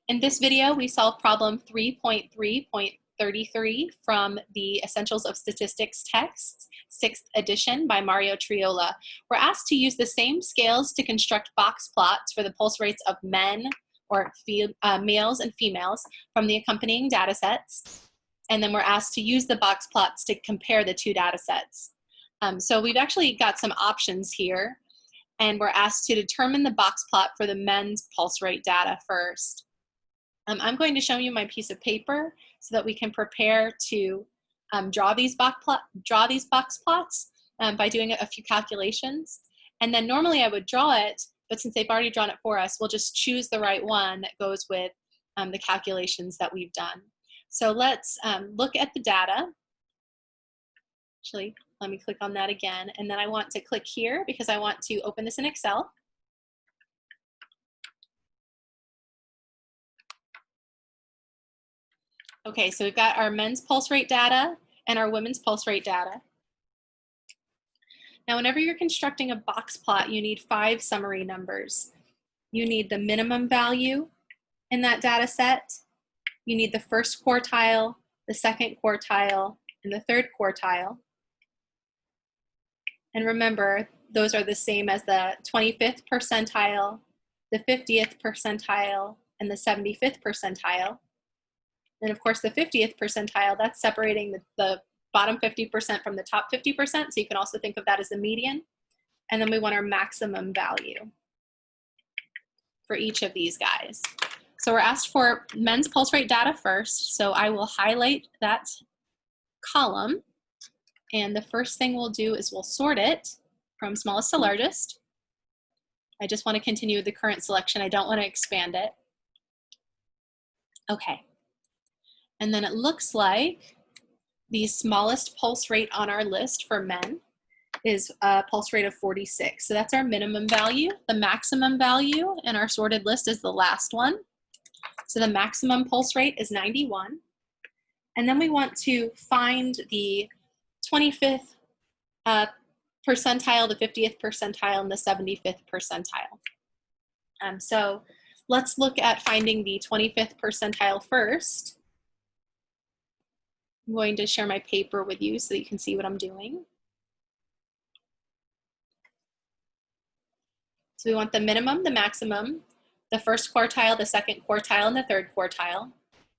In this video, we solve problem 3.3.33 from the Essentials of Statistics text, 6th edition by Mario Triola. We're asked to use the same scales to construct box plots for the pulse rates of men or males and females from the accompanying data sets. And then we're asked to use the box plots to compare the two data sets. So we've actually got some options here, and we're asked to determine the box plot for the men's pulse rate data first. I'm going to show you my piece of paper so that we can prepare to draw these box plots by doing a few calculations. And then normally I would draw it, but since they've already drawn it for us, we'll just choose the right one that goes with the calculations that we've done. So let's look at the data. Actually, let me click on that again. And then I want to click here because I want to open this in Excel. Okay, so we've got our men's pulse rate data and our women's pulse rate data. Now, whenever you're constructing a box plot, you need 5 summary numbers. You need the minimum value in that data set. You need the first quartile, the second quartile, and the third quartile. And remember, those are the same as the 25th percentile, the 50th percentile, and the 75th percentile. And of course, the 50th percentile, that's separating the bottom 50% from the top 50%. So you can also think of that as the median. And then we want our maximum value for each of these guys. So we're asked for men's pulse rate data first. So I will highlight that column. And the first thing we'll do is we'll sort it from smallest to largest. I just want to continue with the current selection. I don't want to expand it. Okay. And then it looks like the smallest pulse rate on our list for men is a pulse rate of 46. So that's our minimum value. The maximum value in our sorted list is the last one. So the maximum pulse rate is 91. And then we want to find the 25th percentile, the 50th percentile, and the 75th percentile. So let's look at finding the 25th percentile first. I'm going to share my paper with you so that you can see what I'm doing. So we want the minimum, the maximum, the first quartile, the second quartile, and the third quartile.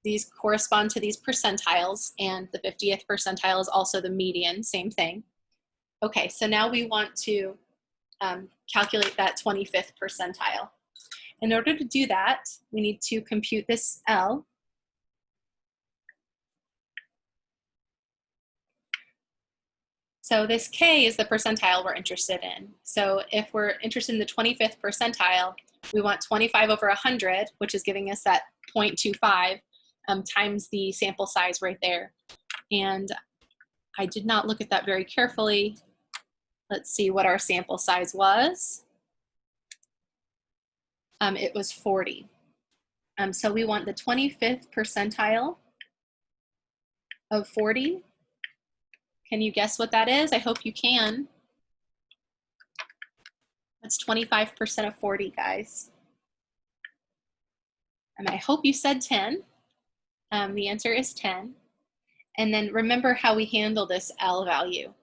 These correspond to these percentiles, and the 50th percentile is also the median, same thing. Okay, so now we want to calculate that 25th percentile. In order to do that, we need to compute this L. So this K is the percentile we're interested in. So if we're interested in the 25th percentile, we want 25 over 100, which is giving us that 0.25 times the sample size right there. And I did not look at that very carefully. Let's see what our sample size was. It was 40. So we want the 25th percentile of 40. Can you guess what that is? I hope you can. That's 25% of 40, guys. And I hope you said 10. The answer is 10. And then remember how we handle this L value.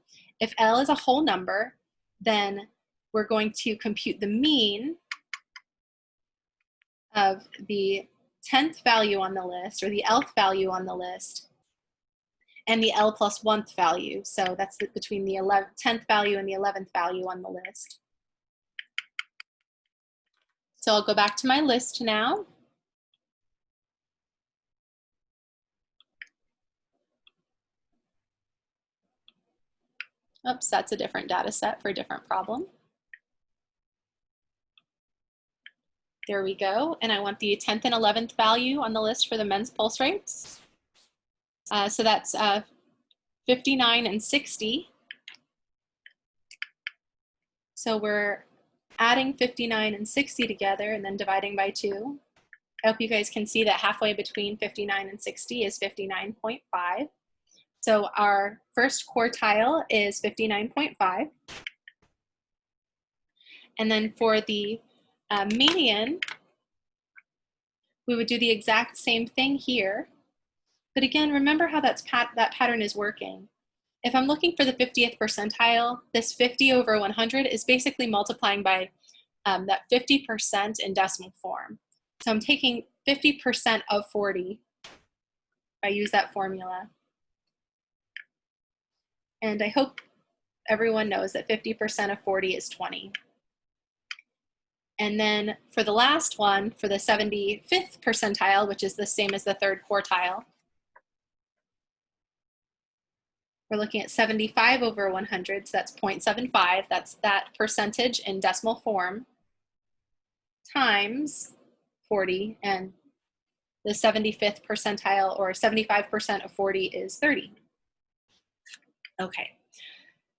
If L is a whole number, then we're going to compute the mean of the 10th value on the list, or the Lth value on the list, and the L plus 1th value. So that's between the 10th value and the 11th value on the list. So I'll go back to my list now. Oops, that's a different data set for a different problem. There we go. And I want the 10th and 11th value on the list for the men's pulse rates. So that's 59 and 60. So we're adding 59 and 60 together and then dividing by 2. I hope you guys can see that halfway between 59 and 60 is 59.5. So our first quartile is 59.5. And then for the median, We would do the exact same thing here. But again, remember how that pattern is working. If I'm looking for the 50th percentile, this 50 over 100 is basically multiplying by that 50% in decimal form. So I'm taking 50% of 40 if I use that formula. And I hope everyone knows that 50% of 40 is 20. And then for the last one, for the 75th percentile, which is the same as the third quartile, we're looking at 75 over 100, so that's 0.75. That's that percentage in decimal form times 40, and the 75th percentile, or 75% of 40, is 30. Okay,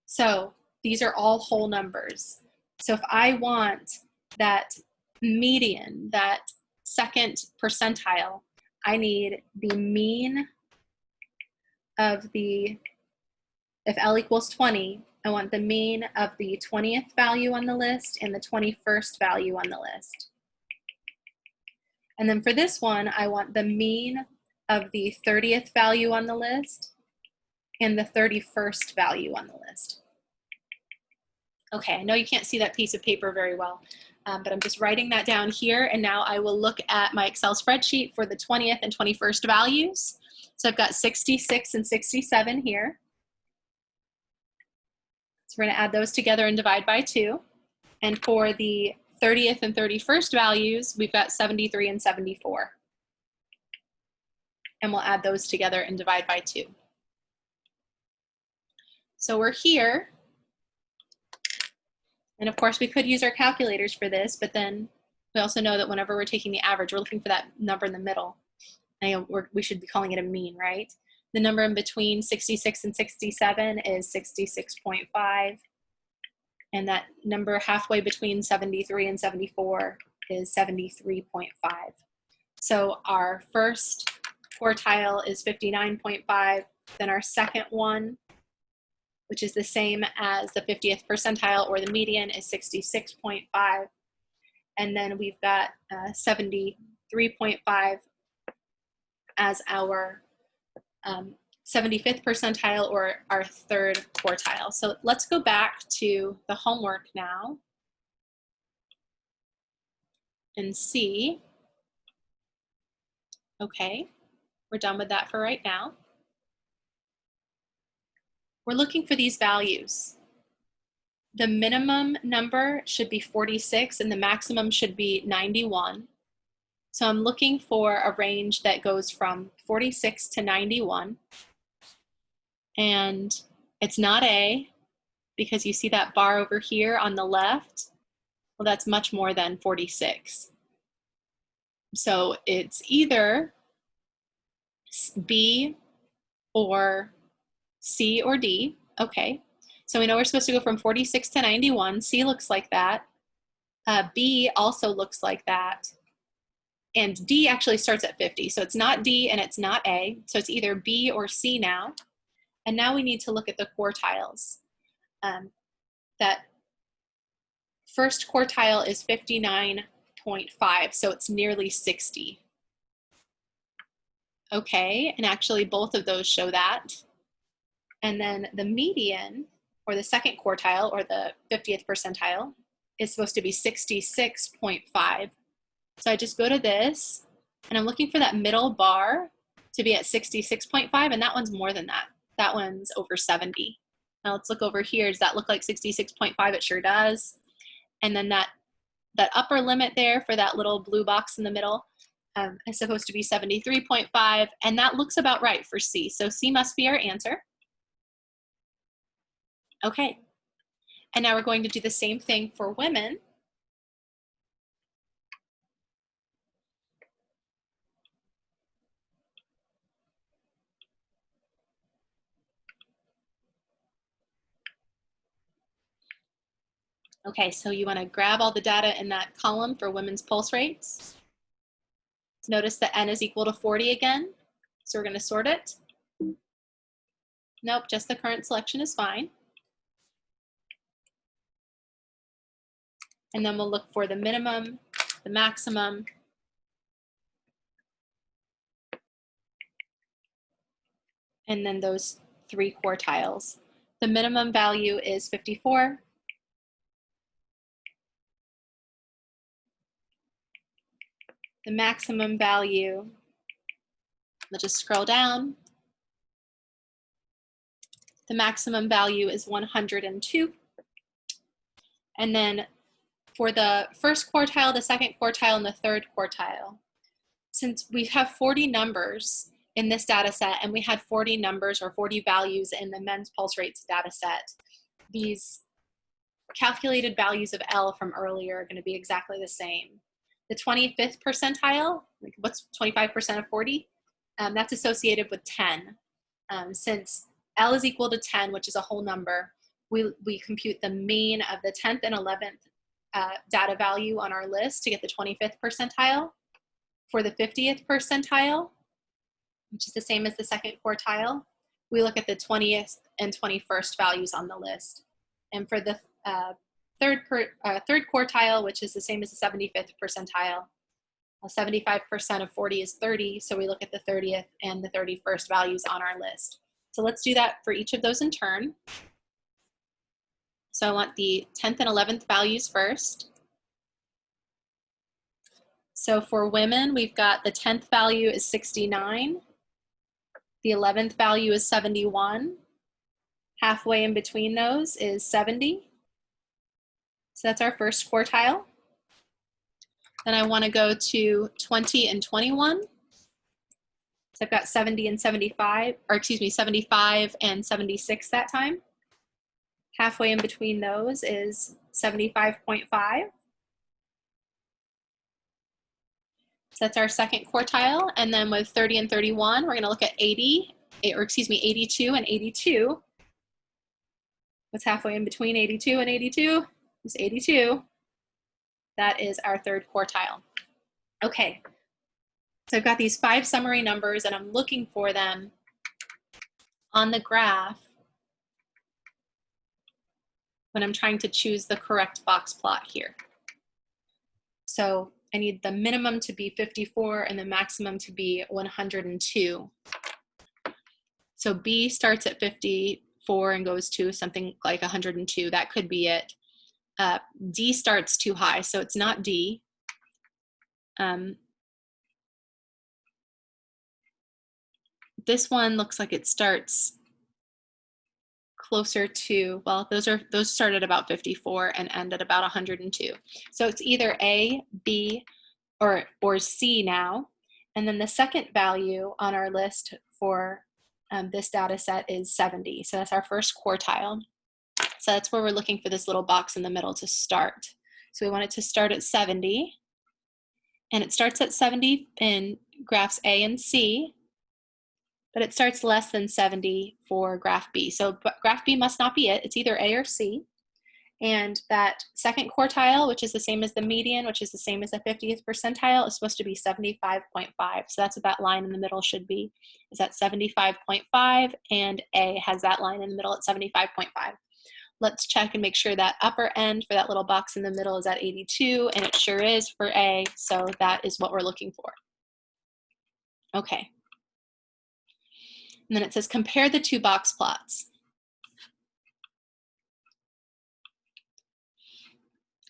so these are all whole numbers. So if I want that median, that second percentile, I need the mean of the, if L equals 20, I want the mean of the 20th value on the list and the 21st value on the list. And then for this one, I want the mean of the 30th value on the list and the 31st value on the list. Okay, I know you can't see that piece of paper very well, but I'm just writing that down here, and now I will look at my Excel spreadsheet for the 20th and 21st values. So I've got 66 and 67 here. So we're going to add those together and divide by 2. And for the 30th and 31st values, we've got 73 and 74. And we'll add those together and divide by 2. So we're here. And of course, we could use our calculators for this, but then we also know that whenever we're taking the average, we're looking for that number in the middle. And we should be calling it a mean, right? The number in between 66 and 67 is 66.5. And that number halfway between 73 and 74 is 73.5. So our first quartile is 59.5. Then our second one, which is the same as the 50th percentile or the median, is 66.5. And then we've got 73.5 as our 75th percentile, or our third quartile. So let's go back to the homework now and see. Okay, we're done with that for right now. We're looking for these values. The minimum number should be 46 and the maximum should be 91. So I'm looking for a range that goes from 46 to 91. And it's not A, because you see that bar over here on the left. Well, that's much more than 46. So it's either B or C or D. Okay, so we know we're supposed to go from 46 to 91. C looks like that. B also looks like that. And D actually starts at 50. So it's not D and it's not A. So it's either B or C now. And now we need to look at the quartiles. That first quartile is 59.5, so it's nearly 60. Okay, and actually both of those show that. And then the median, or the second quartile, or the 50th percentile, is supposed to be 66.5. So I just go to this, and I'm looking for that middle bar to be at 66.5, and that one's more than that. That one's over 70. Now let's look over here. Does that look like 66.5? It sure does. And then that upper limit there for that little blue box in the middle is supposed to be 73.5, and that looks about right for C. So C must be our answer. Okay, and now we're going to do the same thing for women. Okay, so you want to grab all the data in that column for women's pulse rates. Notice that N is equal to 40 again, so we're going to sort it. Nope, just the current selection is fine. And then we'll look for the minimum, the maximum, and then those 3 quartiles. The minimum value is 54. The maximum value, let's just scroll down. The maximum value is 102. And then for the first quartile, the second quartile, and the third quartile, since we have 40 numbers in this data set and we had 40 numbers or 40 values in the men's pulse rates data set, these calculated values of L from earlier are going to be exactly the same. The 25th percentile, like what's 25% of 40? That's associated with 10. Since L is equal to 10, which is a whole number, we compute the mean of the 10th and 11th data value on our list to get the 25th percentile. For the 50th percentile, which is the same as the second quartile, we look at the 20th and 21st values on the list. And for the third quartile, which is the same as the 75th percentile, 75% of 40 is 30, so we look at the 30th and the 31st values on our list. So let's do that for each of those in turn. So I want the 10th and 11th values first. So for women, we've got the 10th value is 69. The 11th value is 71. Halfway in between those is 70. So that's our first quartile. Then I want to go to 20 and 21. So I've got 70 and 75, or excuse me, 75 and 76 that time. Halfway in between those is 75.5. So that's our second quartile. And then with 30 and 31, we're going to look at 82 and 82. What's halfway in between 82 and 82? Is 82. That is our third quartile. Okay, so I've got these 5 summary numbers and I'm looking for them on the graph when I'm trying to choose the correct box plot here. So I need the minimum to be 54 and the maximum to be 102. So B starts at 54 and goes to something like 102. That could be it. D starts too high, so it's not D. This one looks like it starts closer to, well, those start at about 54 and end at about 102. So it's either A, B, or C now. And then the second value on our list for this data set is 70. So that's our first quartile. So that's where we're looking for this little box in the middle to start. So we want it to start at 70. And it starts at 70 in graphs A and C, but it starts less than 70 for graph B. So graph B must not be it. It's either A or C. And that second quartile, which is the same as the median, which is the same as the 50th percentile, is supposed to be 75.5. So that's what that line in the middle should be, is at 75.5, and A has that line in the middle at 75.5. Let's check and make sure that upper end for that little box in the middle is at 82, and it sure is for A, so that is what we're looking for. Okay. And then it says compare the 2 box plots.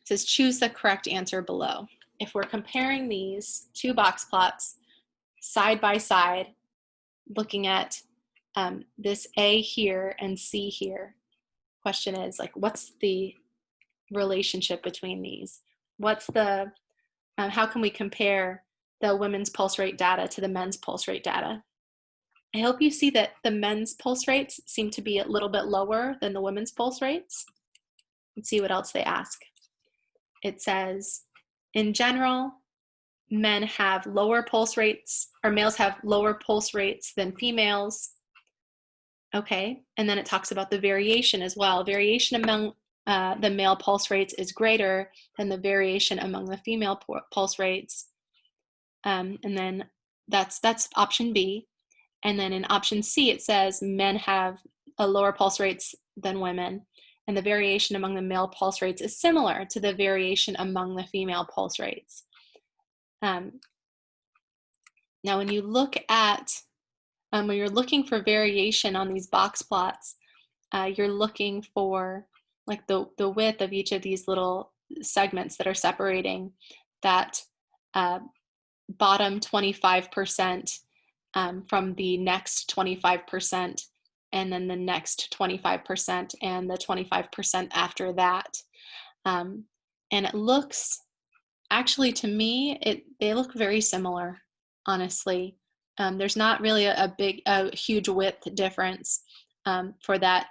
It says choose the correct answer below. If we're comparing these 2 box plots side by side, looking at this A here and C here, question is like, what's the relationship between these? What's the, how can we compare the women's pulse rate data to the men's pulse rate data? I hope you see that the men's pulse rates seem to be a little bit lower than the women's pulse rates. Let's see what else they ask. It says, in general, men have lower pulse rates, or males have lower pulse rates than females. Okay, and then it talks about the variation as well. Variation among the male pulse rates is greater than the variation among the female pulse rates. And then that's option B. And then in option C, it says men have a lower pulse rates than women, and the variation among the male pulse rates is similar to the variation among the female pulse rates. Now, when you look at when you're looking for variation on these box plots, you're looking for like the width of each of these little segments that are separating that bottom 25% from the next 25%, and then the next 25%, and the 25% after that. And it looks, actually to me, they look very similar, honestly. There's not really a huge width difference for that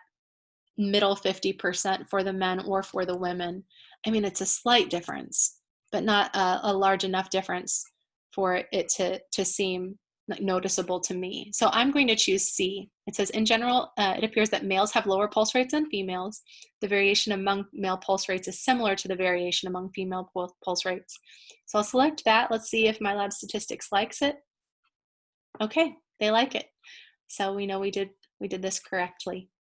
middle 50% for the men or for the women. I mean, it's a slight difference, but not a large enough difference for it to seem like noticeable to me. So I'm going to choose C. It says, in general, it appears that males have lower pulse rates than females. The variation among male pulse rates is similar to the variation among female pulse rates. So I'll select that. Let's see if my lab statistics likes it. Okay, they like it. So we know we did this correctly.